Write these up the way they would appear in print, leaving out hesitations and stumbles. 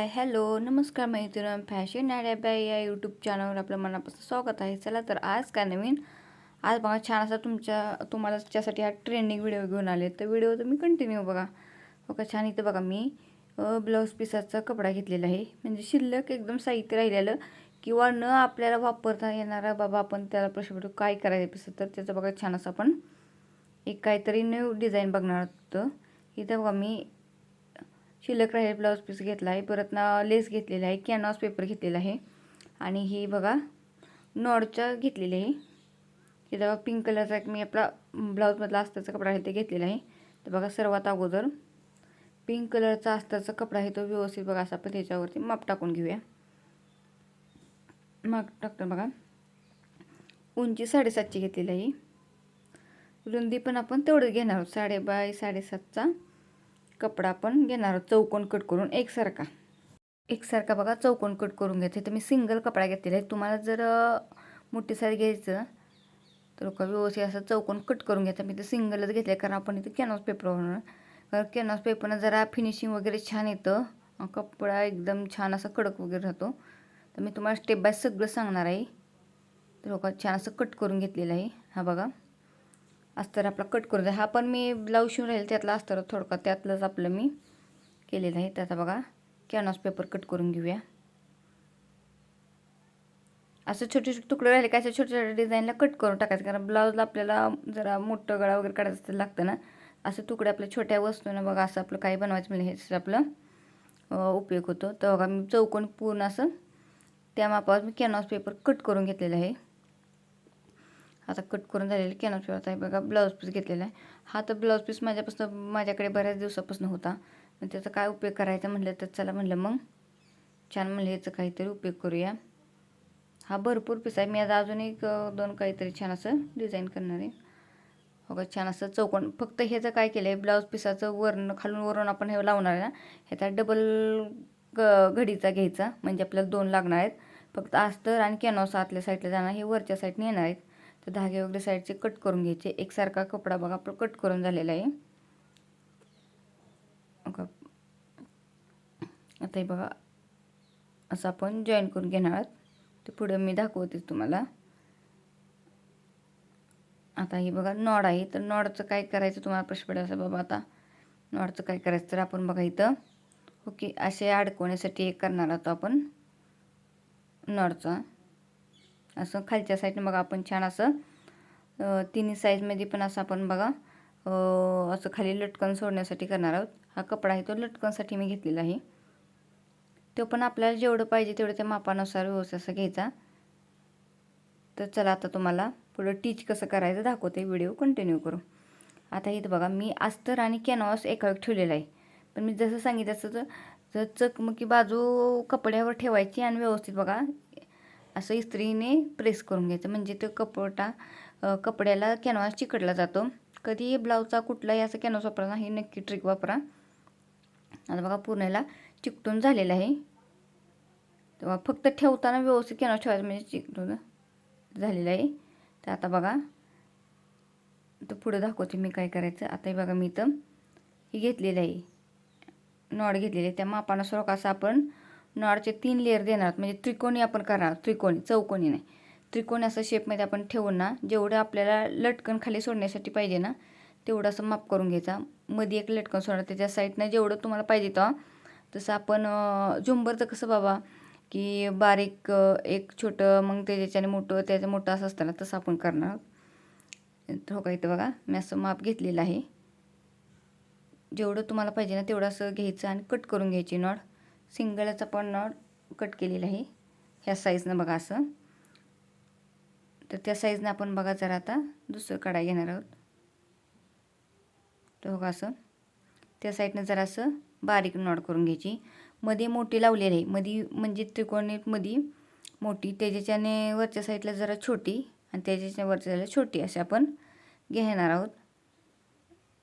Hi hello नमस्कार मैत्रिणी, fashion add या यूट्यूब चॅनलवर आपलं मनापासून स्वागत आहे. चला तर आज काय नवीन, आज बघा छान असा तुम्हाला त्याच्यासाठी हा ट्रेंडिंग व्हिडिओ घेऊन आले. तर व्हिडिओ तुम्ही कंटिन्यू बघा. बघा छान. इथं बघा मी ब्लाऊज पिसाचा कपडा घेतलेला आहे, म्हणजे शिल्लक एकदम साहित्य राहिलेलं किंवा न आपल्याला वापरता येणारा बाबा आपण त्याला प्रश्न पडतो काय करायचं पिसं, तर त्याचं बघा छान असं आपण एक काहीतरी न्यू डिझाईन बघणार होतं. इथं बघा मी शिल्लक राहील ब्लाऊज पीस घेतला आहे, परत ना लेस घेतलेला आहे, कॅनव्हास पेपर घेतलेला आहे आणि ही बघा नॉडच्या घेतलेली आहे. हे बघा पिंक कलरचा एक मी आपला ब्लाऊजमधला अस्ताचा कपडा आहे ते घेतलेला आहे. तर बघा सर्वात अगोदर पिंक कलरचा अस्ताचा कपडा आहे तो व्यवस्थित बघा असा आपण त्याच्यावरती माप टाकून घेऊया. माप टाकतो बघा. उंची 7.5ची घेतलेली आहे, रुंदी पण आपण तेवढंच घेणार आहोत. 7.5-7.5चा कपडा आपण घेणार आहोत. चौकोन कट करून एकसारखा बघा चौकोन कट करून घ्यायचं. तर मी सिंगल कपडा घेतलेला आहे. तुम्हाला जर मोठी साईज घ्यायचं तर व्यवस्थित असं चौकोन कट करून घ्यायचं. मी तर सिंगलच घेतलं आहे कारण आपण इथे कॅनव्हास पेपर होणार, कारण कॅनव्हास पेपरनं जरा फिनिशिंग वगैरे छान येतं, कपडा एकदम छान असा कडक वगैरे राहतो. तर मी तुम्हाला स्टेप बाय सगळं सांगणार आहे. तर बघा छान असं कट करून घेतलेलं आहे. हा बघा अस्तर आपला कट करून द्या. हा पण मी ब्लाऊज शिवून राहील त्यातला अस्तर थोडका त्यातलंच आपलं मी केलेलं आहे. त्याचा बघा कॅनव्हास पेपर कट करून घेऊया. असं छोटे छोटे तुकडे राहिले का असं छोट्या छोट्या डिझाईनला कट करून टाकायचं, कारण ब्लाऊजला आपल्याला जरा मोठं गळा वगैरे काढायचं लागतं ना. असं तुकडे आपल्या छोट्या वस्तूनं बघा असं आपलं काही बनवायचं म्हणजे हेच आपलं उपयोग होतो. तर बघा मी चौकोन पूर्ण असं त्या मापावर मी कॅनव्हास पेपर कट करून घेतलेला आहे. आता कट करून झालेलं कॅनव्हास पेपर आहे बघा. ब्लाऊज पीस घेतलेला आहे. हा तर ब्लाऊज पीस माझ्याकडे बऱ्याच दिवसापासून होता. मग त्याचा काय उपयोग करायचा म्हटलं तर चला म्हटलं मग छान म्हणलं ह्याचं काहीतरी उपयोग करूया. हा भरपूर पीस आहे. मी आज अजून एक दोन काहीतरी छान असं डिझाईन करणार आहे. बघा छान असं चौकोन. फक्त ह्याचं काय केलं आहे, ब्लाऊज पिसाचं खालून वरून आपण हे लावणार आहे ना, ह्याचा डबल घडीचा घ्यायचा म्हणजे आपल्याला 2 लागणार आहेत. फक्त अस्तर आणि कॅनव्हास आतल्या साईडला जाणार, हे वरच्या साईडने येणार आहेत. तर धागे वगैरे साईडचे कट करून घ्यायचे. एकसारखा कपडा बघा आपलं कट करून झालेला आहे. आता हे बघा असं आपण जॉईन करून घेणार आहोत. ते पुढे मी दाखवते तुम्हाला. आता हे बघा नॉड आहे, तर नॉडचं काय करायचं तुम्हाला प्रश्न पडेल असं बाबा आता नॉडचं काय करायचं. तर आपण बघा इथं ओके असे अडकवण्यासाठी एक करणार आहोत आपण नॉडचं. असं खालच्या साईडने बघा आपण छान असं तिन्ही साईजमध्ये पण असं आपण बघा असं खाली लटकन सोडण्यासाठी करणार आहोत. हा कपडा आहे तो लटकनसाठी मी घेतलेला आहे. तो पण आपल्याला जेवढं पाहिजे तेवढं त्या मापानुसार व्यवस्थित असं घ्यायचा. तर चला आता तुम्हाला पुढं टीच कसं करायचं दाखवते. व्हिडिओ कंटिन्यू करू. आता इथं बघा मी अस्तर आणि कॅनव्हास एका वेळी ठेवलेला आहे, पण मी जसं सांगितलं तसं तर चकमकी बाजू कपड्यावर ठेवायची आणि व्यवस्थित बघा असं इस्त्रीने प्रेस करून घ्यायचं, म्हणजे तो कपड्याला कॅनव्हास चिकटला जातो. कधी ब्लाऊजचा कुठलाही असं कॅनव्हास वापरा ही नक्की ट्रिक वापरा. आता बघा पूर्णला चिकटून झालेलं आहे. तेव्हा फक्त ठेवताना व्यवस्थित कॅनव्हास ठेवायचं म्हणजे चिकटून झालेलं आहे. तर आता बघा तर पुढे दाखवते मी काय करायचं. आता हे बघा मी इथं हे घेतलेलं आहे, नॉड घेतलेले. त्या मापानुसार असं आपण नॉडचे 3 लेअर देणार, म्हणजे त्रिकोणी आपण करणार. त्रिकोणी, चौकोनी नाही, त्रिकोणी असं शेपमध्ये आपण ठेवून ना जेवढं आपल्याला लटकन खाली सोडण्यासाठी पाहिजे ना तेवढं असं माप करून घ्यायचा. मध्ये एक लटकन सोडणार, त्याच्या साईडनं जेवढं तुम्हाला पाहिजे तेव्हा तसं आपण झुंबरचं कसं बाबा की बारीक एक छोटं मग त्याच्याने मोठं त्याचं मोठं असं असतं ना, तसं आपण करणार. तर हो का इथं बघा मी असं माप घेतलेलं आहे. जेवढं तुम्हाला पाहिजे ना तेवढं असं घ्यायचं आणि कट करून घ्यायची नॉड. सिंगलच आपण नॉड कट केलेलं आहे ह्या साईजनं बघा असं. तर त्या साईजनं आपण बघा जरा आता दुसरं कढाई घेणार आहोत. तर बघा असं त्या साईडनं जरा असं बारीक नॉड करून घ्यायची. मध्ये मोठी लावलेली आहे, मध्ये म्हणजे त्रिकोणीमध्ये मोठी, त्याच्याने वरच्या साईडला जरा छोटी आणि त्याच्या वरच्या साईडला छोटी अशी आपण घेणार आहोत.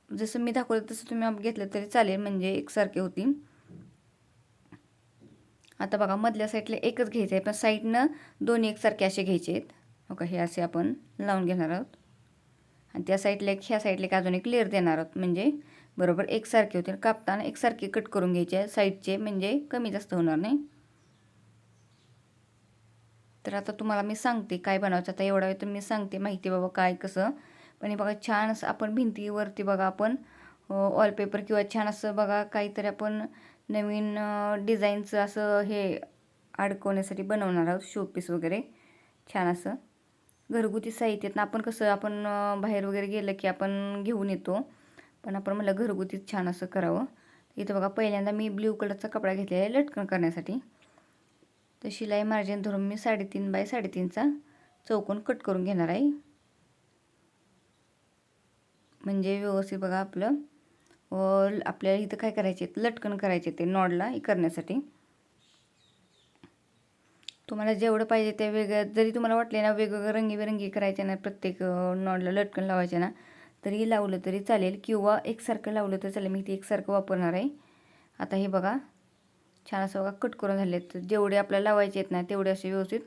जसं मी दाखवलं तसं तुम्ही घेतलं तरी चालेल, म्हणजे एकसारखे होतील. आता बघा मधल्या साईडला एकच घ्यायचं आहे, पण साईडनं दोन्ही एकसारखे असे घ्यायचे आहेत. बघा हे असे आपण लावून घेणार आहोत आणि त्या साईडला एक ह्या साईडला एक अजून एक लेअर देणार आहोत, म्हणजे बरोबर एकसारखे होतील. कापताना एकसारखे कट करून घ्यायचे साईडचे, म्हणजे कमी जास्त होणार नाही. तर आता तुम्हाला मी सांगते काय बनवायचं. आता एवढा वेळ तर मी सांगते माहिती बाबा काय कसं. पण हे बघा छान असं आपण भिंतीवरती बघा आपण वॉलपेपर किंवा छान असं बघा काहीतरी आपण नवीन डिझाईनचं असं हे अडकवण्यासाठी बनवणार आहोत, शोपीस वगैरे छान असं. घरगुती साहित्यात आपण कसं आपण बाहेर वगैरे गेलं की आपण घेऊन येतो, पण आपण म्हटलं घरगुतीच छान असं करावं. इथं बघा पहिल्यांदा मी ब्ल्यू कलरचा कपडा घेतलेला आहे लटकन करण्यासाठी. तर शिलाई मार्जिन धरून मी 3.5 बाय 3.5चा चौकोन कट करून घेणार आहे. म्हणजे व्यवस्थित बघा आपलं आपल्याला इथं काय करायचे, लटकन करायचे ते नॉडला करण्यासाठी. तुम्हाला जेवढं पाहिजे ते वेगळं, जरी तुम्हाला वाटले ना वेगवेगळं रंगीबेरंगी करायचे ना, प्रत्येक नॉडला लटकन लावायचे ना, तरी लावलं तरी चालेल किंवा एकसारखं लावलं तर चालेल. मी ते एकसारखं वापरणार आहे. आता हे बघा छान असं बघा कट करून झाले आहेत. जेवढे आपल्याला लावायचे आहेत ना तेवढे असे व्यवस्थित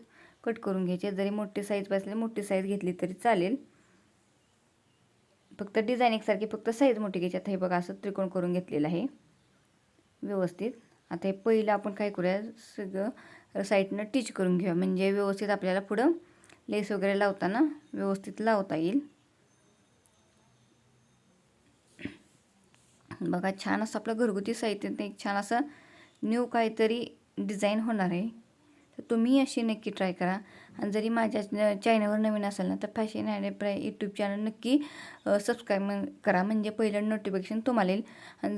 कट करून घ्यायचे. जरी मोठी साईज पाहिजे मोठी साईज घेतली तरी चालेल. फक्त डिझाईन एकसारखी, फक्त साईज मोठी घ्यायची. आता हे बघा असं त्रिकोण करून घेतलेलं आहे व्यवस्थित. आता हे पहिलं आपण काय करूया, सगळं साईडनं टिच करून घेऊया, म्हणजे व्यवस्थित आपल्याला पुढं लेस वगैरे लावताना व्यवस्थित लावता येईल. बघा छान असं आपलं घरगुती साहित्यात एक छान असं न्यू काहीतरी डिझाईन होणार आहे. तर तुम्ही अशी नक्की ट्राय करा. आणि जरी माझ्या चॅनलवर नवीन असेल ना तर फॅशन अँड प्राय यूट्यूब चॅनल नक्की सबस्क्राईब करा, म्हणजे पहिलं नोटिफिकेशन तुम्हाला येईल. आणि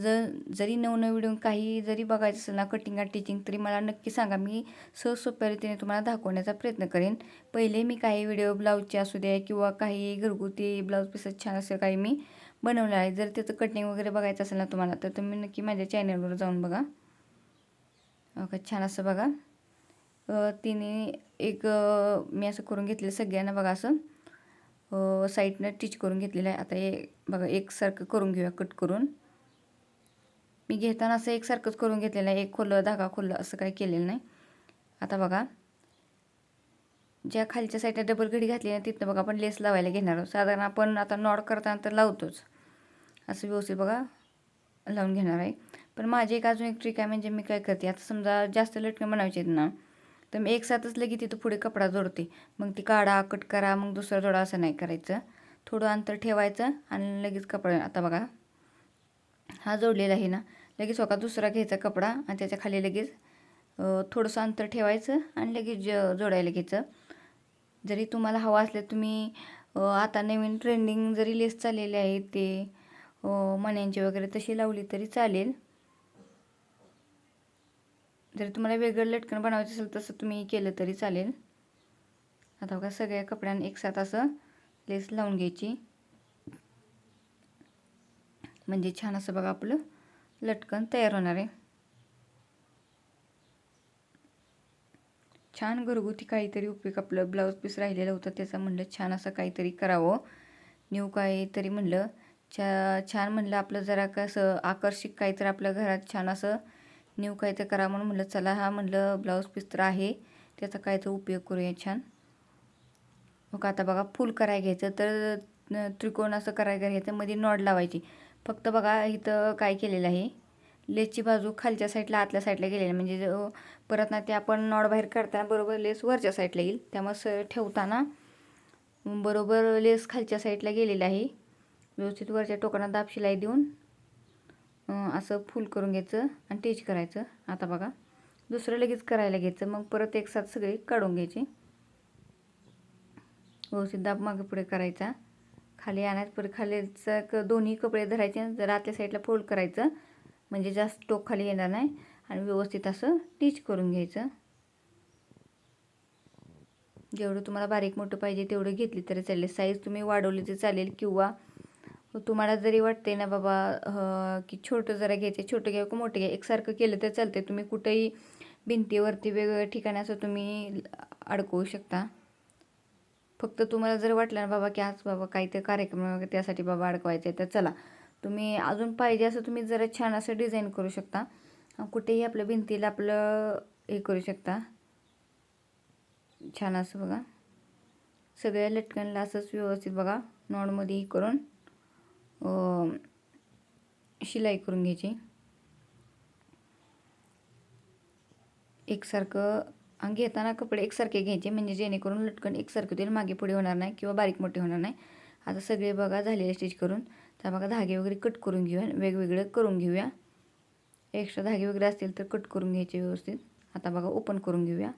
जरी नवनवीन व्हिडिओ काही जरी बघायचं असेल ना, कटिंग आणि टिचिंग, तरी मला नक्की सांगा. मी सोप्या रीतीने तुम्हाला दाखवण्याचा प्रयत्न करेन. पहिले मी काही व्हिडिओ ब्लाऊजचे असू दे किंवा काही घरगुती ब्लाऊज पीसेस छान असं काही मी बनवलं आहे. जर त्याचं कटिंग वगैरे बघायचं असेल ना तुम्हाला, तर तुम्ही नक्की माझ्या चॅनलवर जाऊन बघा. ओके छान असं बघा तिने एक मी असं करून घेतलेलं सगळ्यांना बघा असं साईडनं टिच करून घेतलेलं आहे. आता हे बघा एकसारखं करून घेऊया कट करून. मी घेताना असं एकसारखंच करून घेतलेलं आहे, एक खोलं धागा खोलं असं काही केलेलं नाही. आता बघा ज्या खालच्या साईडला डबल घडी घातली ना तिथनं बघा आपण लेस लावायला घेणार आहोत. साधारण आपण आता नॉड करताना तर लावतोच, असं व्यवस्थित बघा लावून घेणार आहे. पण माझी एक अजून एक ट्रिक आहे, म्हणजे मी काय करते, आता समजा जास्त लटकन बनवायचे आहेत ना तर मी एकसाथच लगेच तिथं पुढे कपडा जोडते. मग ती काढा कट करा मग दुसरा जोडा असं नाही करायचं. थोडं अंतर ठेवायचं आणि लगेच कपडा. आता बघा हा जोडलेला आहे ना, लगेच बघा दुसरा घ्यायचा कपडा आणि त्याच्या खाली लगेच थोडंसं अंतर ठेवायचं आणि लगेच जोडायला घ्यायचं. जरी तुम्हाला हवा असले तुम्ही आता नवीन ट्रेंडिंग जरी लेस चाललेले आहे ते मण्यांची वगैरे तशी लावली तरी चालेल. जर तुम्हाला वेगळं लटकन बनवायचं असेल तसं तुम्ही केलं तरी चालेल. आता बघा सगळ्या कपड्यांना एकसाथ असं लेस लावून घ्यायची, म्हणजे छान असं बघा आपलं लटकन तयार होणार आहे. छान घरगुती काहीतरी उपयोग, आपलं ब्लाऊज पीस राहिलेलं होतं त्याचं म्हणलं छान असं काहीतरी करावं, न्यू काहीतरी म्हणलं छान म्हणलं आपलं जरा कसं आकर्षक काहीतरी आपल्या घरात छान असं न्यू काहीतरी करा म्हणून म्हणलं चला हा म्हणलं ब्लाऊज पीस तर आहे त्याचा काहीतरी उपयोग करूया छान. मग आता बघा फुल करायला घ्यायचं तर त्रिकोण असं करायला घ्यायचं, मध्ये नॉड लावायची. फक्त बघा इथं काय केलेलं आहे, लेसची बाजू खालच्या साईडला आतल्या साईडला गेलेली, म्हणजे परत ना ते आपण नॉड बाहेर काढताना बरोबर लेस वरच्या साईडला येईल. त्यामुळे ठेवताना बरोबर लेस खालच्या साईडला गेलेला आहे. व्यवस्थित वरच्या टोकांना दाब शिलाई देऊन असं फुल करून घ्यायचं आणि टिच करायचं. आता बघा दुसरं लगेच करायला घ्यायचं, मग परत एकसाथ सगळी काढून घ्यायची. व्यवस्थित दाब मागे पुढे करायचा, खाली आणायचं, परत खालीचं दोन्ही कपडे धरायचे, जर आतल्या साईडला फोल्ड करायचं म्हणजे जास्त टोक खाली येणार नाही, आणि व्यवस्थित असं टिच करून घ्यायचं. जेवढं तुम्हाला बारीक मोठं पाहिजे तेवढं घेतली तरी चालेल, साईज तुम्ही वाढवली तरी चालेल, किंवा तुम्हाला जरी वाटते ना बाबा की छोटं जरा घ्यायचं, छोटं घ्या किंवा मोठं घ्या, एकसारखं केलं तर चालते. तुम्ही कुठेही भिंतीवरती वेगवेगळ्या ठिकाणी असं तुम्ही अडकवू शकता. फक्त तुम्हाला जर वाटलं ना बाबा की आज बाबा काहीतरी कार्यक्रम वगैरे त्यासाठी बाबा अडकवायचं आहे तर चला तुम्ही अजून पाहिजे असं तुम्ही जरा छान असं डिझाईन करू शकता. कुठेही आपल्या भिंतीला आपलं हे करू शकता छान असं बघा. सगळ्या लटकनला असंच व्यवस्थित बघा नॉडमध्ये करून शिलाई करून घ्यायची. एकसारखं घेताना कपडे एकसारखे घ्यायचे म्हणजे जेणेकरून लटकन एकसारखे होतील, मागे पुढे होणार नाही किंवा बारीक मोठे होणार नाही. आता सगळे बघा झालेले स्टिच करून. तर बघा धागे वगैरे कट करून घेऊया, वेगवेगळे करून घेऊया. एक्स्ट्रा धागे वगैरे असतील तर कट करून घ्यायचे व्यवस्थित. आता बघा ओपन करून घेऊया.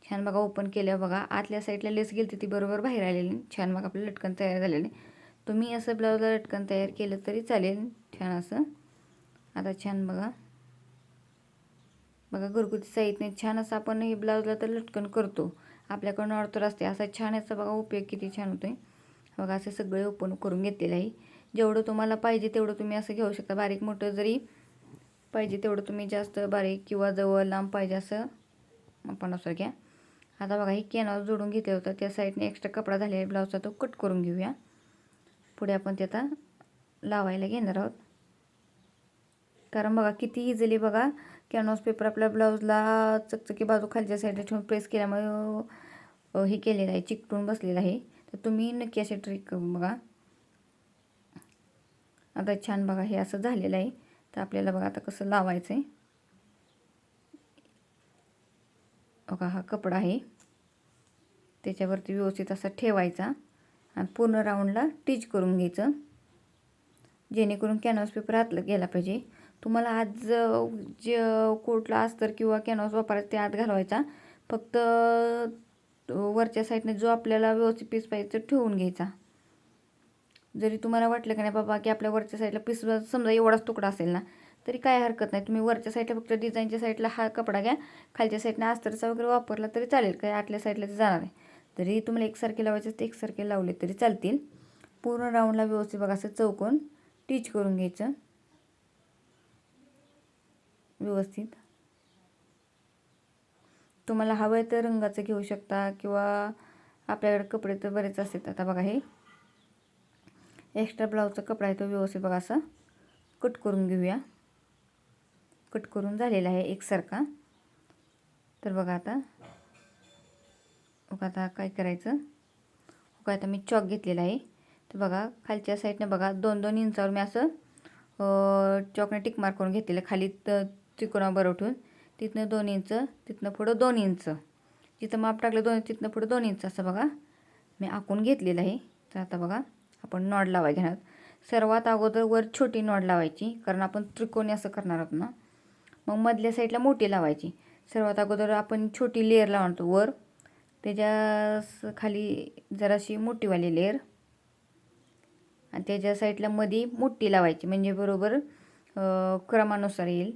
छान बघा ओपन केल्यावर बघा आतल्या साईडला लेस गेली ती बरोबर बाहेर आलेली. छान बघा आपलं लटकन तयार झालेले. तुम्ही असं ब्लाऊजला लटकन तयार केलं तरी चालेल छान असं. आता छान बघा घरगुती साहित्याने छान असं आपण हे ब्लाऊजला तर लटकन करतो. आपल्याकडून अडतर असते असा छान याचा बघा उपयोग किती छान होतोय. बघा असे सगळे ओपन करून घेतलेलं आहे. जेवढं तुम्हाला पाहिजे तेवढं तुम्ही असं घेऊ शकता. बारीक मोठं जरी पाहिजे तेवढं तुम्ही जास्त बारीक किंवा जवळ लांब पाहिजे असं मापानुसार घ्या. आता बघा हे कॅनव्हास जोडून घेतलं होतं त्या साईडने एक्स्ट्रा कपडा झालेला ब्लाऊजचा तो कट करून घेऊया. पुढे आपण ते आता लावायला घेणार आहोत. कारण बघा किती इझिली बघा कॅनव्हास पेपर आपल्या ब्लाऊजला चकचकी बाजू खालच्या साईडला ठेवून प्रेस केल्यामुळे हे केलेलं आहे, चिकटून बसलेलं आहे. तर तुम्ही नक्की असे ट्रिक करून बघा. आता छान बघा हे असं झालेलं आहे. तर आपल्याला बघा आता कसं लावायचं आहे. बघा हा कपडा आहे त्याच्यावरती व्यवस्थित असा ठेवायचा आणि पूर्ण राऊंडला टिच करून घ्यायचं जेणेकरून कॅनव्हास पेपर आतला गेला पाहिजे. तुम्हाला आज जे कोटला अस्तर किंवा कॅनव्हास वापरायचा ते आत घालवायचा. फक्त वरच्या साईडने जो आपल्याला व्यवस्थित पीस पाहिजे तो ठेवून घ्यायचा. जरी तुम्हाला वाटलं की नाही बाबा की आपल्या वरच्या साईडला पीस समजा एवढाच तुकडा असेल ना तरी काय हरकत नाही. तुम्ही वरच्या साईडला फक्त डिझाईनच्या साईडला हा कपडा घ्या, खालच्या साईडला अस्तरचा वगैरे वापरला तरी चालेल, काय आतल्या साईडला ते जाणार आहे. जरी तुम्हाला एकसारखे लावायचे ते एकसारखे लावले तरी चालतील. पूर्ण राऊंडला व्यवस्थित बघा असं चौकोन टिच करून घ्यायचं व्यवस्थित. तुम्हाला हवं आहे तर रंगाचं घेऊ शकता किंवा आपल्याकडे कपडे तर बरेच असतात. आता बघा हे एक्स्ट्रा ब्लाऊजचा कपडा आहे तो व्यवस्थित बघा असा कट करून घेऊया. कट करून झालेला आहे एकसारखा. तर बघा आता काय करायचं. बघा आता मी चॉक घेतलेला आहे. तर बघा खालच्या साईडने बघा 2-2 इंचावर मी असं चॉकने टिक मार्क करून घेतलेलं. खाली त्रिकोणाबरोबर ठेवून तिथनं 2 इंच, तिथनं पुढं 2 इंच, जिथं माप टाकलं 2 तिथनं पुढं 2 इंच असं बघा मी आखून घेतलेलं आहे. तर आता बघा आपण नॉड लावायला घेणार. सर्वात अगोदर वर छोटी नॉड लावायची कारण आपण त्रिकोणी असं करणार आहोत ना. मग मधल्या साईडला मोठी लावायची. सर्वात अगोदर आपण छोटी लेअर लावतो वर, त्याच्या खाली जराशी मोठीवाली लेअर आणि त्याच्या साईडला मध्ये मोठी लावायची म्हणजे बरोबर क्रमानुसार येईल.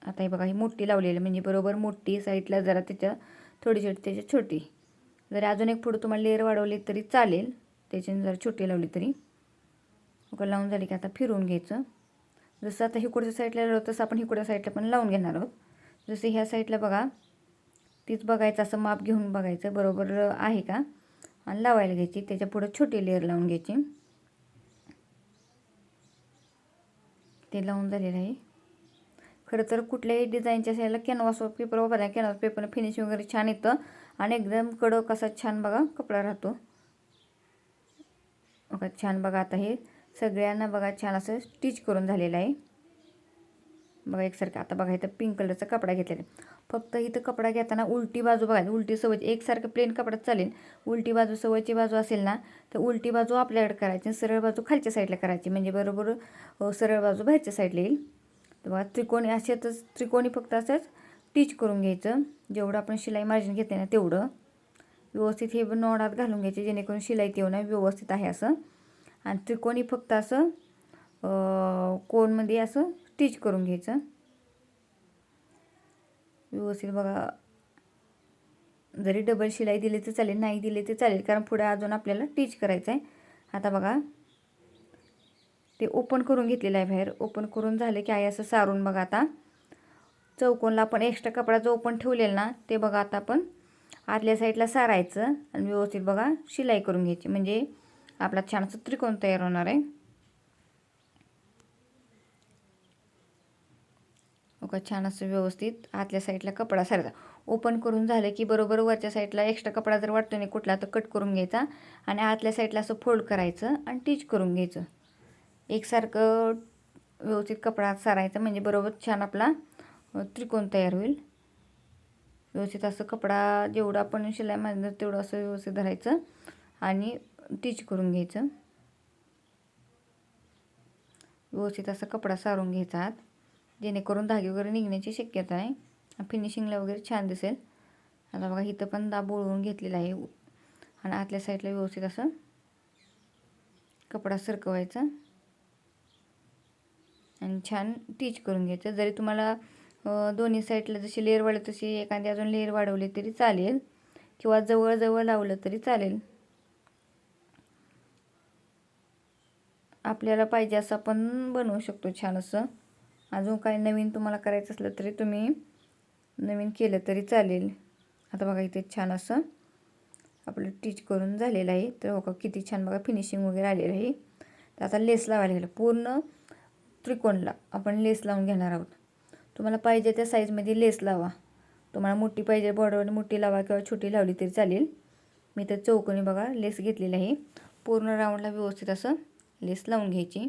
आता हे बघा ही मोठी लावलेली म्हणजे बरोबर मोठी साईडला जरा त्याच्या थोडी छोटी त्याच्या छोटी. जर अजून एक पुढं तुम्हाला लेअर वाढवली तरी चालेल, त्याच्याने जरा छोटी लावली तरी. लावून झाली की आता फिरवून घ्यायचं. जसं आता हिकडच्या साईडला लावलं तसं आपण हिकडच्या साईडला पण लावून घेणार आहोत. जसं ह्या साईडला बघा तीच बघायचं असं माप घेऊन बघायचं बरोबर आहे का आणि लावायला घ्यायची. त्याच्या पुढं छोटी लेअर लावून घ्यायची. ते लावून झालेलं आहे. खरं तर कुठल्याही डिझाईनच्या साईडला कॅनव्हास पेपर वापरला कॅनव्हास पेपरनं फिनिशिंग वगैरे छान येतं आणि एकदम कडक असा छान बघा कपडा राहतो. बघा छान बघा आता हे सगळ्यांना बघा छान असं स्टिच करून झालेलं आहे बघा एकसारखं. आता बघा इथं पिंक कलरचा कपडा घेतलेला आहे. फक्त इथं कपडा घेताना उलटी बाजू बघा, उलटी सवय एकसारखं प्लेन कपडा चालेल. उलटी बाजू सवयची बाजू असेल ना तर उलटी बाजू आपल्याकडे करायची, सरळ बाजू खालच्या साईडला करायची म्हणजे बरोबर सरळ बाजू बाहेरच्या साईडला येईल. तर बघा त्रिकोणी अशातच त्रिकोणी फक्त असंच टिच करून घ्यायचं. जेवढं आपण शिलाई मार्जिन घेते ना तेवढं व्यवस्थित हे नॉडात घालून घ्यायचे जेणेकरून शिलाई तेवढं व्यवस्थित आहे असं. आणि त्रिकोणी फक्त असं कोनमध्ये असं स्टिच करून घ्यायचं व्यवस्थित बघा. जरी डबल शिलाई दिली तर चालेल, नाही दिली तर चालेल कारण पुढे अजून आपल्याला टिच करायचं आहे. आता बघा ते ओपन करून घेतलेलं आहे बाहेर. ओपन करून झालं की आहे असं सारून बघा आता चौकोनला आपण एक्स्ट्रा कपडा जो ओपन ठेवलेला ना ते बघा आता आपण आतल्या साईडला सारायचं आणि व्यवस्थित बघा शिलाई करून घ्यायची म्हणजे आपला छान असं त्रिकोण तयार होणार आहे. बघा छान असं व्यवस्थित आतल्या साईडला कपडा सारायचा. ओपन करून झालं की बरोबर वरच्या साईडला एक्स्ट्रा कपडा जर वाटतो नाही कुठला तर कट करून घ्यायचा आणि आतल्या साईडला असं फोल्ड करायचं आणि टिच करून घ्यायचं. एकसारखं व्यवस्थित कपडा सारायचा म्हणजे बरोबर छान आपला त्रिकोण तयार होईल. व्यवस्थित असं कपडा जेवढं आपण शिलाई मारणार तेवढं असं व्यवस्थित धरायचं आणि टिच करून घ्यायचं. व्यवस्थित असा कपडा सारून घ्यायचा आत, जेणेकरून धागे वगैरे निघण्याची शक्यता आहे. फिनिशिंगला वगैरे छान दिसेल. आता बघा इथं पण दाब ओळवून घेतलेला आहे आणि आतल्या साईडला व्यवस्थित असं कपडा सरकवायचा आणि छान टिच करून घ्यायचं. जरी तुम्हाला दोन्ही साईडला जशी लेअर वाढली तशी एखादी अजून लेअर वाढवली तरी चालेल किंवा जवळ लावलं तरी चालेल. आपल्याला पाहिजे असं आपण बनवू शकतो छान असं. अजून काही नवीन तुम्हाला करायचं असलं तरी तुम्ही नवीन केलं तरी चालेल. आता बघा इथे छान असं आपलं टिच करून झालेलं आहे. तर बघा किती छान बघा फिनिशिंग वगैरे आलेलं आहे. तर आता लेस लावायला गेलं पूर्ण त्रिकोणला आपण लेस लावून घेणार आहोत. तुम्हाला पाहिजे त्या साईजमध्ये लेस लावा. तुम्हाला मोठी पाहिजे बॉर्डर मोठी लावा किंवा छोटी लावली तरी चालेल. मी तर चौकोनी बघा लेस घेतलेली आहे. पूर्ण राऊंडला व्यवस्थित असं लेस लावून घ्यायची.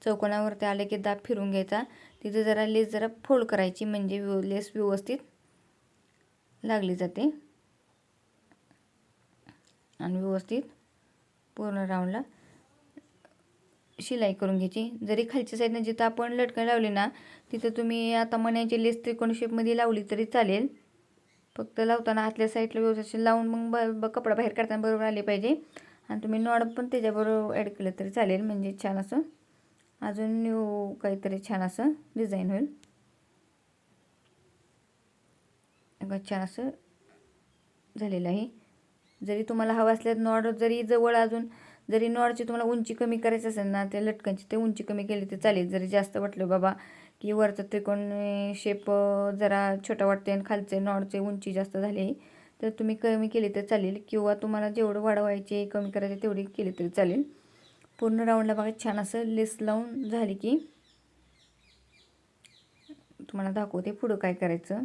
चौकोनावरती आले की दाब फिरून घ्यायचा. तिथे जरा लेस जरा फोल्ड करायची म्हणजे लेस व्यवस्थित लागली जाते आणि व्यवस्थित पूर्ण राऊंडला शिलाई करून घ्यायची. जरी खालच्या साईडनं जिथं आपण लटकन लावली ना तिथं तुम्ही आता मण्याची लेस त्रिकोणी शेपमध्ये लावली तरी चालेल. फक्त लावताना आतल्या साईडला व्यवस्थित लावून मग कपडा बाहेर काढताना बरोबर आले पाहिजे. आणि तुम्ही नॉड पण त्याच्याबरोबर ॲड केलं तरी चालेल म्हणजे छान असं अजून न्यू काहीतरी छान असं डिझाईन होईल. छान असं झालेलं आहे. जरी तुम्हाला हवं असल्यास नॉड जरी जवळ अजून जरी नॉडची तुम्हाला उंची कमी करायची असेल ना त्या लटकनची ते उंची कमी केली तर चालेल. जरी जास्त वाटलं बाबा की वरचं त्रिकोण शेप जरा छोटा वाटते आणि खालचे नॉडचे उंची जास्त झाली तर तुम्ही कमी केली तर चालेल किंवा तुम्हाला जेवढं वाढवायचे कमी करायचे तेवढी केली तरी चालेल. पूर्ण राऊंडला बघा छान असं लेस लावून झाली की तुम्हाला दाखवते पुढं काय करायचं.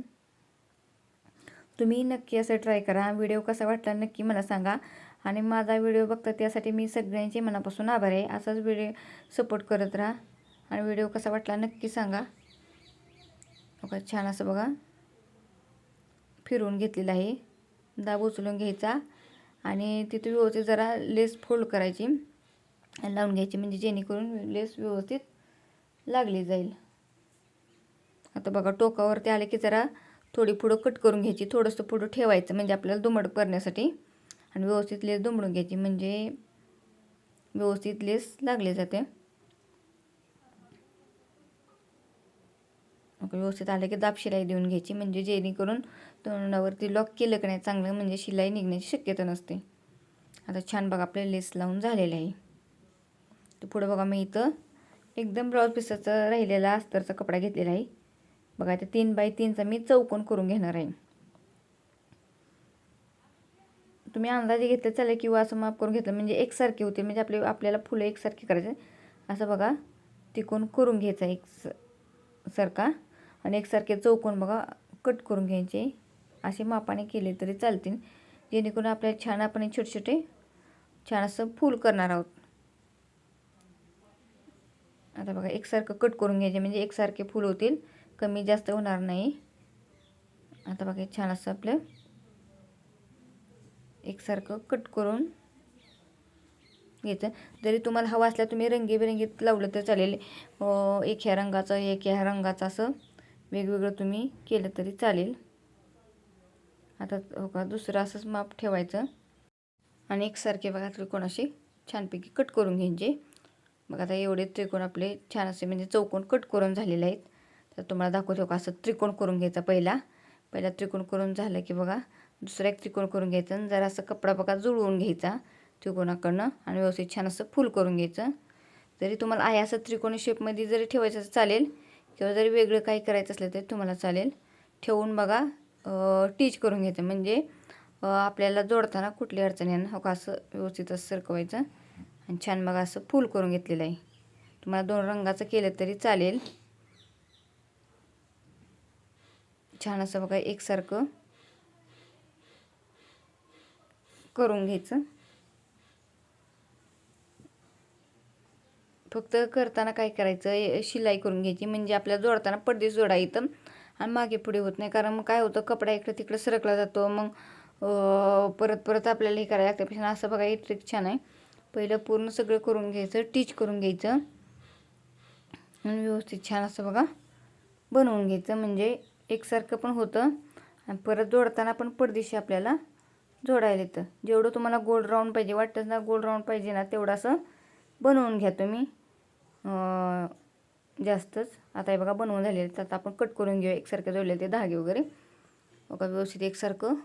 तुम्ही नक्की असं ट्राय करा. व्हिडिओ कसा वाटला नक्की मला सांगा आणि माझा व्हिडिओ बघता त्यासाठी मी सगळ्यांचे मनापासून आभार आहे. असाच व्हिडिओ सपोर्ट करत राहा आणि व्हिडिओ कसा वाटला नक्की सांगा. बघा छान असं बघा फिरवून घेतलेलं आहे. दाब उचलून घ्यायचा आणि तिथे व्यवस्थित जरा लेस फोल्ड करायची आणि लावून घ्यायची म्हणजे जेणेकरून लेस व्यवस्थित लागली जाईल. आता बघा टोकावरती आले की जरा थोडी पुढं कट करून घ्यायची. थोडंसं पुढं ठेवायचं म्हणजे आपल्याला दुमड करण्यासाठी आणि व्यवस्थित लेस दुमडून घ्यायची म्हणजे व्यवस्थित लेस लागली जाते. व्यवस्थित आले की दाब शिलाई देऊन घ्यायची म्हणजे जेणेकरून तोंडावरती लॉक केलं की नाही चांगलं म्हणजे शिलाई निघण्याची शक्यता नसते. आता छान बघा आपले लेस लावून झालेलं आहे. तर पुढं बघा मी इथं एकदम ब्लाऊज पीसाचा राहिलेला अस्तरचा कपडा घेतलेला आहे. बघा इथे 3 बाय 3चा मी चौकोन करून घेणार आहे. तुम्ही अंदाजे घेतलं चालेल किंवा असं माप करून घेतलं म्हणजे एकसारखे होते म्हणजे आपल्याला फुलं एकसारखे करायचे. असं बघा त्रिकोण करून घ्यायचा एक सारखा आणि एकसारखे चौकोन बघा कट करून घ्यायचे. असे मापाने केले तरी चालतील जेणेकरून आपल्याला छान आपण छोटे छोटे छान असं फूल करणार आहोत. आता बघा एकसारखं कट करून घ्यायचे म्हणजे एकसारखे फूल होतील कमी जास्त होणार नाही. आता बघा छान असं आपलं एकसारखं कट करून घ्यायचं. जरी तुम्हाला हवा असल्या तुम्ही रंगीबेरंगीत लावलं तर चालेल. एक ह्या रंगाचं एक ह्या रंगाचं असं वेगवेगळं तुम्ही केलं तरी चालेल. आता हो का दुसरं असंच माप ठेवायचं आणि एकसारखे बघा त्रिकोण असे छानपैकी कट करून घ्यायचे. बघा आता एवढे त्रिकोण आपले छान असे म्हणजे चौकोन कट करून झालेले आहेत. तर तुम्हाला दाखवते हो का असं त्रिकोण करून घ्यायचा. पहिला त्रिकोण करून झालं की बघा दुसरा एक त्रिकोण करून घ्यायचा आणि जरा असं कपडा बघा जुळवून घ्यायचा त्रिकोणाकडनं आणि व्यवस्थित छान असं फुल करून घ्यायचं. जरी तुम्हाला आहे असं त्रिकोणी शेपमध्ये जरी ठेवायचं चालेल किंवा जरी वेगळं काही करायचं असलं तरी तुम्हाला चालेल. ठेवून बघा टीच करून घ्यायचं म्हणजे आपल्याला जोडताना कुठली अडचण येणार हो का असं व्यवस्थित असं सरकवायचं आणि छान बघा असं फुल करून घेतलेलं आहे. तुम्हाला 2 रंगाचं केलं तरी चालेल. छान असं बघा एकसारखं करून घ्यायचं. फक्त करताना काय करायचं, शिलाई करून घ्यायची, म्हणजे आपल्याला जोडताना पडदे जोडा येतं आणि मागे पुढे होत नाही. कारण मग काय होतं, कपडा इकडे तिकडे सरकला जातो, मग परत परत आपल्याला हे करायला लागतं. पेक्षा असं बघा, ही ट्रिक छान आहे. पहिलं पूर्ण सगळं करून घ्यायचं, टीच करून घ्यायचं आणि व्यवस्थित छान असं बघा बनवून घ्यायचं, म्हणजे एकसारखं पण होतं आणि परत जोडताना पण पडदिशी आपल्याला जोडायला येतं. जेवढं तुम्हाला गोल राऊंड पाहिजे वाटतं ना, गोल राऊंड पाहिजे ना, तेवढं असं बनवून घ्या तुम्ही. जास्तच आता हे बघा बनवून झालेलं. तर आता आपण कट करून घेऊया एकसारखे जोडलेले ते धागे वगैरे बघा, व्यवस्थित एकसारखं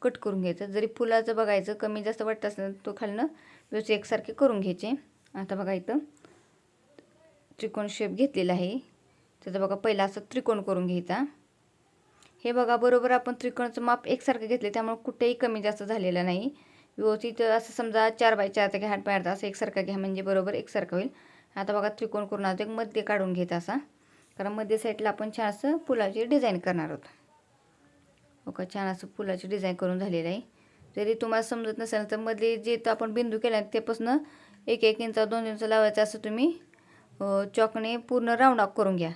कट करून घ्यायचं. जरी फुलाचं बघायचं कमी जास्त वाटतं असलं तो खालनं व्यवस्थित एकसारखे करून घ्यायचे. आता बघा इथं त्रिकोण शेप घेतलेला आहे, त्याचा बघा पहिला असं त्रिकोण करून घ्यायचा. हे बघा बरोबर आपण त्रिकोणाचं माप एकसारखं घेतले, त्यामुळे कुठेही कमी जास्त झालेलं नाही. व्यवस्थित असं समजा 4x4चा घ्या, 8x8चा असं एकसारखा घ्या, म्हणजे बरोबर एकसारखं होईल. आता बघा त्रिकोण करून आता एक मध्ये काढून घ्यायचा असा, कारण मध्ये साईडला आपण छान असं फुलाची डिझाईन करणार आहोत. बघा छान असं फुलाची डिझाईन करून झालेलं आहे. जरी तुम्हाला समजत नसेल तर मध्ये जे तर आपण बिंदू केला त्यापासून 1-1 इंच 2 इंच लावायचं, असं तुम्ही चॉकने पूर्ण राऊंड ऑफ करून घ्या.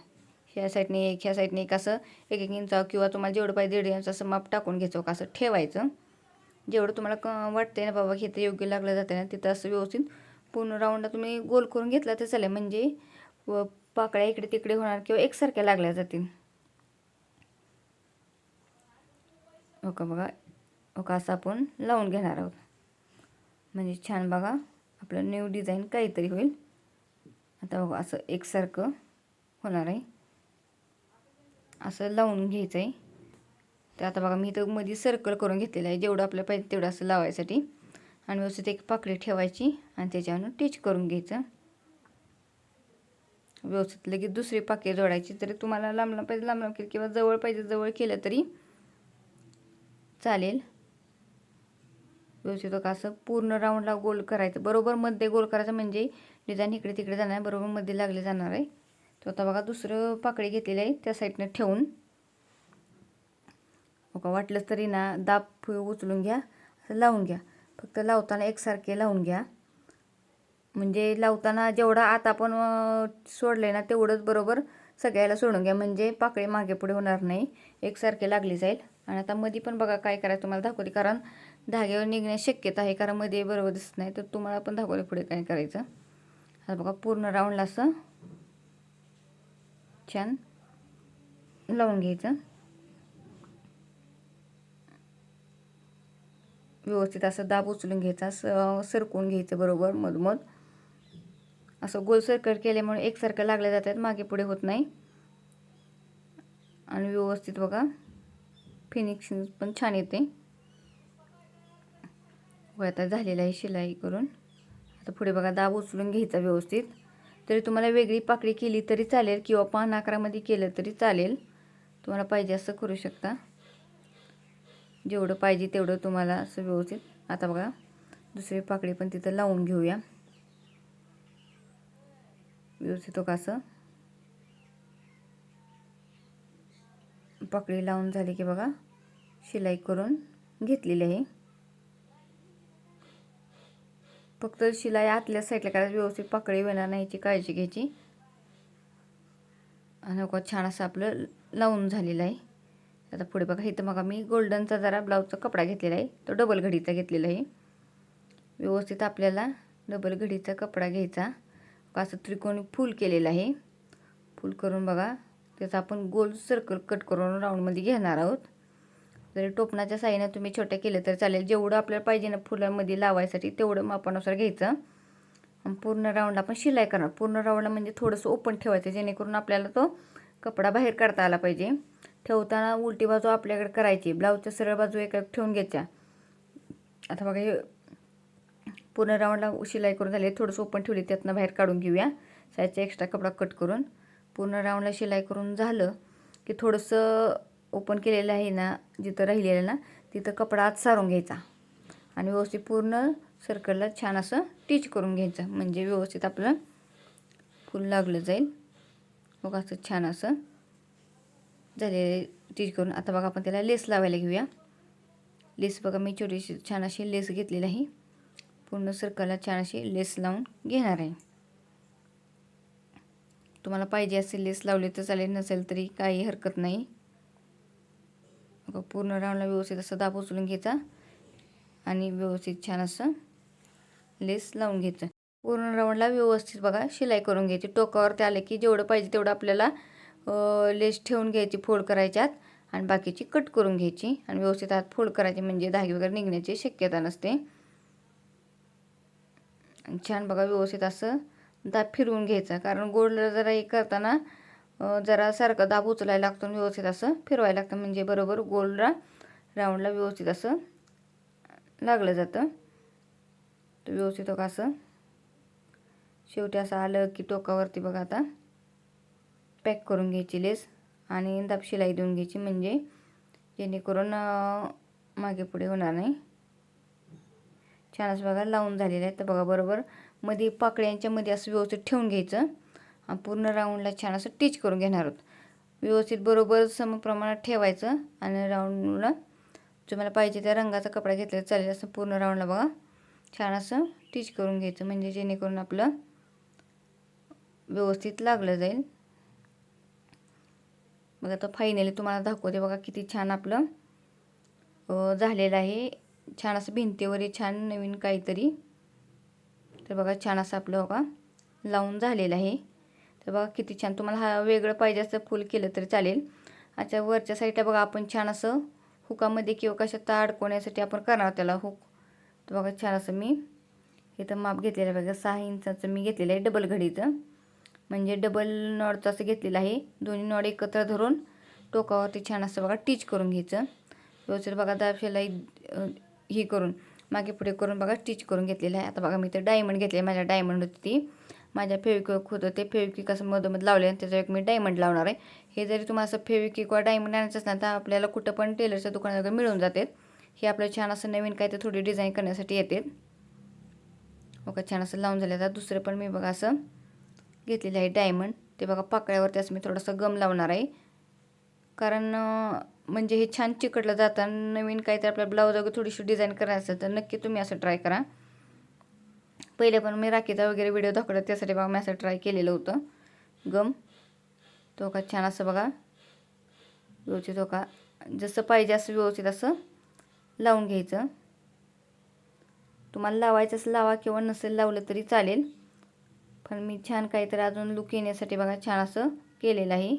ह्या साईडने एक, ह्या साईडने एक, असं 1-1 इंच किंवा तुम्हाला जेवढं पाहिजे 1.5 इंच असं माप टाकून घ्यायचं का, असं ठेवायचं. जेवढं तुम्हाला वाटतंय ना बाबा हे तर योग्य लागलं जाते ना, तिथं असं व्यवस्थित पूर्ण राऊंडला तुम्ही गोल करून घेतला तर चालेल, म्हणजे पाकळ्या इकडे तिकडे होणार किंवा एकसारख्या लागल्या जातील. ओके बघा, ओके असं आपण लावून घेणार आहोत, म्हणजे छान बघा आपलं न्यू डिझाईन काहीतरी होईल. आता बघा असं एकसारखं होणार आहे, असं लावून घ्यायचं आहे. तर आता बघा मी इथं मध्ये सर्कल करून घेतलेलं आहे, जेवढं आपल्याला पाहिजे तेवढं असं लावायसाठी, आणि व्यवस्थित एक पाकळी ठेवायची आणि त्याच्यावर टीच करून घ्यायचं. व्यवस्थित लगेच दुसरी पाकळी जोडायची. तरी तुम्हाला लांब लांब पाहिजे लांब लांब केलं किंवा जवळ पाहिजे जवळ केलं तरी चालेल. व्यवस्थित असं पूर्ण राऊंडला गोल करायचं, बरोबर मध्ये गोल करायचं, म्हणजे डिझाईन इकडे तिकडे जाणार आहे, बरोबर मध्ये लागले जाणार आहे. तर आता बघा दुसरं पाकळी घेतलेलं आहे, त्या साईडने ठेवून बघा वाटलंच तरी ना दाब उचलून घ्या, असं लावून घ्या. फक्त लावताना एकसारखे लावून घ्या, म्हणजे लावताना जेवढा आत आपण सोडले ना तेवढंच बरोबर सगळ्याला सोडून घ्या, म्हणजे पाकळी मागे पुढे होणार नाही, एकसारखे लागली जाईल. आणि आता मध्ये पण बघा काय करायचं तुम्हाला दाखवते, कारण धाग्यावर निघण्याची शक्यता आहे, कारण मध्ये बरोबर दिसत नाही, तर तुम्हाला पण दाखवले पुढे काय करायचं. आता बघा पूर्ण राऊंडला असं छान लावून घ्यायचं, व्यवस्थित असं दाब उचलून घ्यायचा, सरकवून घ्यायचं बरोबर मधमध. असं गोल सर्कल केल्यामुळे एकसारखं लागले जातात, मागे पुढे होत नाही, आणि व्यवस्थित बघा फिनिशिंग पण छान येते. आता झालेलं आहे शिलाई करून. आता पुढे बघा दाब उचलून घ्यायचा व्यवस्थित. तरी तुम्हाला वेगळी पाकळी केली तरी चालेल किंवा पान आकारामध्ये केलं तरी चालेल, तुम्हाला पाहिजे असं करू शकता, जेवढं पाहिजे तेवढं तुम्हाला असं व्यवस्थित. आता बघा दुसरी पाकळी पण तिथं लावून घेऊया व्यवस्थित. हो का असं पाकळी लावून झाली की बघा शिलाई करून घेतलेली आहे. फक्त शिलाई आतल्या साईडला करायची, व्यवस्थित पाकळी येणार नाही याची काळजी घ्यायची. आणि बघा छान असं आपलं लावून झालेलं आहे. आता पुढे बघा इथं बघा मी गोल्डनचा जरा ब्लाऊजचा कपडा घेतलेला आहे, तो डबल घडीचा घेतलेला आहे. व्यवस्थित आपल्याला डबल घडीचा कपडा घ्यायचा, असं त्रिकोणी फूल केलेलं आहे. फूल करून बघा त्याचा आपण गोल सर्कल कट करून राऊंडमध्ये घेणार आहोत. जरी टोपणाच्या साईने तुम्ही छोट्या केलं तर चालेल, जेवढं आपल्याला पाहिजे ना फुलांमध्ये लावायसाठी तेवढं मापानुसार घ्यायचं. आणि पूर्ण राऊंडला आपण शिलाई करणार. पूर्ण राऊंडला म्हणजे थोडंसं ओपन ठेवायचं, जेणेकरून आपल्याला तो कपडा बाहेर काढता आला पाहिजे. ठेवताना उलटी बाजू आपल्याकडे करायची, ब्लाऊजच्या सरळ बाजू एका ठेवून घ्यायच्या. आता बघा हे पूर्ण राऊंडला शिलाई करून झाली, थोडंसं ओपन ठेवली, त्यातनं बाहेर काढून घेऊया साईजचा एक्स्ट्रा कपडा कट करून. पूर्ण राऊंडला शिलाई करून झालं की थोडंसं ओपन केलेलं आहे ना, जिथं राहिलेलं ना तिथं कपडा आत सारून घ्यायचा आणि व्यवस्थित पूर्ण सर्कलला छान असं टीच करून घ्यायचं, म्हणजे व्यवस्थित आपलं फुल लागलं जाईल. बघा असं छान असं झाले टीच करून. आता बघा आपण त्याला लेस लावायला घेऊया. लेस बघा मी छोटीशी छान अशी लेस घेतलेली आहे, पूर्ण सर्कलला छान अशी लेस लावून घेणार आहे. तुम्हाला पाहिजे असेल लेस लावली तर चालेल, नसेल तरी काही हरकत नाही. बघा पूर्ण राऊंडला व्यवस्थित असं दाब उचलून घ्यायचा आणि व्यवस्थित छान असं लेस लावून घ्यायचं. पूर्ण राऊंडला व्यवस्थित बघा शिलाई करून घ्यायची. टोकावरती आले की जेवढं पाहिजे तेवढं आपल्याला लेस ठेवून घ्यायची, फोल्ड करायच्यात आणि बाकीची कट करून घ्यायची आणि व्यवस्थित आत फोल्ड करायची, म्हणजे धागे वगैरे निघण्याची शक्यता नसते. छान बघा व्यवस्थित असं दाब फिरवून घ्यायचा, कारण गोलला जरा हे करताना जरा सारखं दाब उचलायला लागतो, व्यवस्थित असं फिरवायला लागतं, म्हणजे बरोबर गोलला राऊंडला व्यवस्थित असं लागलं जातं. तर व्यवस्थित बघा असं शेवटी असं आलं की टोकावरती बघा आता पॅक करून घ्यायची लेस आणि दाब शिलाई देऊन घ्यायची, म्हणजे जेणेकरून मागे पुढे होणार नाही. छान असं बघा लावून झालेलं आहे. तर बघा बरोबर मध्ये पाकळ्यांच्या मध्ये असं व्यवस्थित ठेवून घ्यायचं आणि पूर्ण राऊंडला छान असं टिच करून घेणार आहोत. व्यवस्थित बरोबर समप्रमाणात ठेवायचं आणि राऊंडला तुम्हाला पाहिजे त्या रंगाचा कपडा घेतला चालेल. असं पूर्ण राऊंडला बघा छान असं टिच करून घ्यायचं, म्हणजे जेणेकरून आपलं व्यवस्थित लागलं जाईल. बघा आता फायनली तुम्हाला दाखवते बघा किती छान आपलं झालेलं आहे. छान असं भिंतीवर छान नवीन काहीतरी. तर बघा छान असं आपलं बघा लावून झालेलं आहे. तर बघा किती छान. तुम्हाला हा वेगळं पाहिजे असं फुल केलं तरी चालेल. अच्छा वरच्या साईडला बघा आपण छान असं हुकामध्ये किंवा कशात अडकवण्यासाठी आपण करणार त्याला हुक. तर बघा छान असं मी इथं माप घेतलेलं आहे बघा 6 इंचाचं मी घेतलेलं आहे डबल घडीचं, म्हणजे डबल नॉडचं असं घेतलेलं आहे. दोन्ही नॉड एकत्र धरून टोकावरती छान असं बघा टिच करून घ्यायचं. व्यवस्थित बघा दाब शिलाई ही करून मागे पुढे करून बघा स्टिच करून घेतलेलं आहे. आता बघा मी तर डायमंड घेतले, माझ्या डायमंड होती ती माझ्या फेविक्विक होतं, ते फेविक्विक असं मधोमध लावले आणि त्याच्यावर एक मी डायमंड लावणार आहे. हे जरी तुम्हाला असं फेविक्विक किंवा डायमंड आणायचं असणार तर आपल्याला कुठं पण टेलरच्या दुकानात वगैरे मिळून जाते. हे आपलं छान असं नवीन काय तर थोडी डिझाईन करण्यासाठी येते. बघा छान असं लावून झालं. आता दुसरं पण मी बघा असं घेतलेलं आहे डायमंड. ते बघा पाकळ्यावरती असं मी थोडंसं गम लावणार आहे, कारण म्हणजे हे छान चिकटलं जातं. नवीन काहीतरी आपल्या ब्लाऊज वगैरे थोडीशी डिझाईन करायचं असेल तर नक्की तुम्ही असं ट्राय करा. पहिले पण मी राखीचा वगैरे व्हिडिओ दाखवला, त्यासाठी बघा मी असं ट्राय केलेलं होतं गम. तो का छान असं बघा व्यवस्थित हो का जसं पाहिजे असं व्यवस्थित असं लावून घ्यायचं. तुम्हाला लावायचं असं लावा किंवा नसेल लावलं तरी चालेल, पण मी छान काहीतरी अजून लुक येण्यासाठी बघा छान असं केलेलं आहे.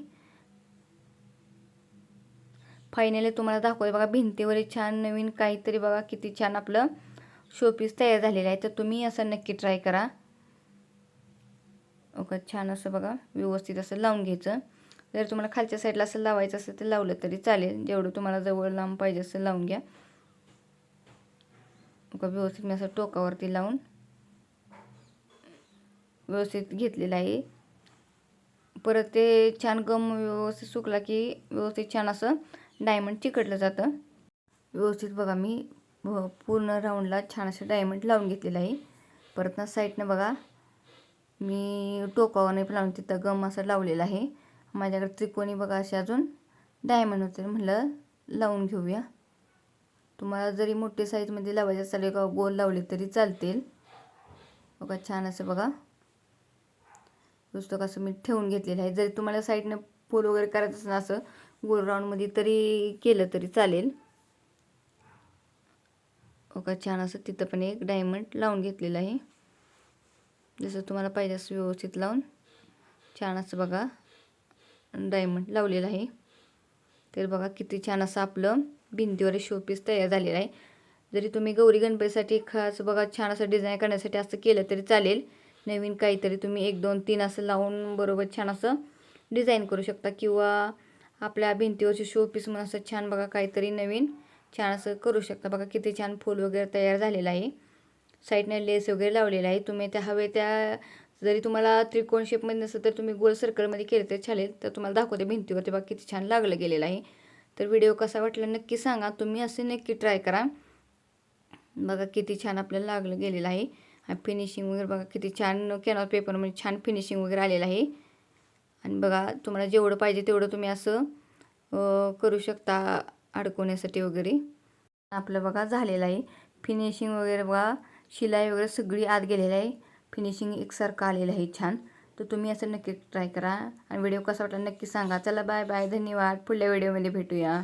फायनली तुम्हाला दाखवते बघा भिंतीवर छान नवीन काहीतरी बघा किती छान आपलं शोपीस तयार झालेलं आहे. तर तुम्ही असं नक्की ट्राय करा. ओके छान असं बघा व्यवस्थित असं लावून घ्यायचं. जर तुम्हाला खालच्या साईडला असं लावायचं असेल तर लावलं तरी चालेल, जेवढं तुम्हाला जवळ लांब पाहिजे असं लावून घ्या. ओके व्यवस्थित मी असं टोकावरती लावून व्यवस्थित घेतलेलं आहे. परत ते छान गम व्यवस्थित सुकला की व्यवस्थित छान असं डायमंड चिकटलं जातं. व्यवस्थित बघा मी पूर्ण राऊंडला छान असं डायमंड लावून घेतलेलं आहे. परत ना साईडनं बघा मी टोकावरने पण लावून तिथं गम असं लावलेला आहे. माझ्याकडे त्रिकोणी बघा असे अजून डायमंड होते, म्हटलं लावून घेऊया. तुम्हाला जरी मोठी साईजमध्ये लावायचे असेल का गोल लावले तरी चालतील. बघा छान असं बघा पुस्तक असं मी ठेवून घेतलेलं आहे. जरी तुम्हाला साईडनं फुल वगैरे करायचं असेल असं गोल राऊंडमध्ये तरी केलं तरी चालेल. बघा छान असं तिथं पण एक डायमंड लावून घेतलेलं आहे. जसं तुम्हाला पाहिजे असं व्यवस्थित लावून छान असं बघा डायमंड लावलेलं आहे. तर बघा किती छान असं आपलं भिंतीवर शोपीस तयार झालेलं आहे. जरी तुम्ही गौरी गणपतीसाठी खास बघा छान असं डिझाईन करण्यासाठी असं केलं तरी चालेल. नवीन काहीतरी तुम्ही 1 2 3 असं लावून बरोबर छान असं डिझाईन करू शकता, किंवा आपल्या भिंतीवरची शोपीस म्हणून असं छान बघा काहीतरी नवीन छान असं करू शकता. बघा किती छान फूल वगैरे तयार झालेलं आहे. साईडने लेस वगैरे लावलेला आहे. तुम्ही त्या हवे त्या जरी तुम्हाला त्रिकोण शेपमध्ये नसेल तर तुम्ही गोल सर्कलमध्ये केलं तर चालेल. तर तुम्हाला दाखवते भिंतीवरती बघा किती छान लागलं गेलेलं आहे. तर व्हिडिओ कसा वाटला नक्की सांगा. तुम्ही असे नक्की ट्राय करा. बघा किती छान आपल्याला लागलं गेलेलं आहे. आणि फिनिशिंग वगैरे बघा किती छान कॅनव्हास पेपरमध्ये छान फिनिशिंग वगैरे आलेलं आहे. आणि बघा तुम्हाला जेवढं पाहिजे तेवढं तुम्ही असं करू शकता अडकवण्यासाठी वगैरे. आपलं बघा झालेलं आहे. फिनिशिंग वगैरे बघा शिलाई वगैरे सगळी आत गेलेली आहे. फिनिशिंग एकसारखं आलेलं आहे छान. तर तुम्ही असं नक्की ट्राय करा आणि व्हिडिओ कसा वाटला नक्की सांगा. चला बाय बाय, धन्यवाद. पुढल्या व्हिडिओमध्ये भेटूया.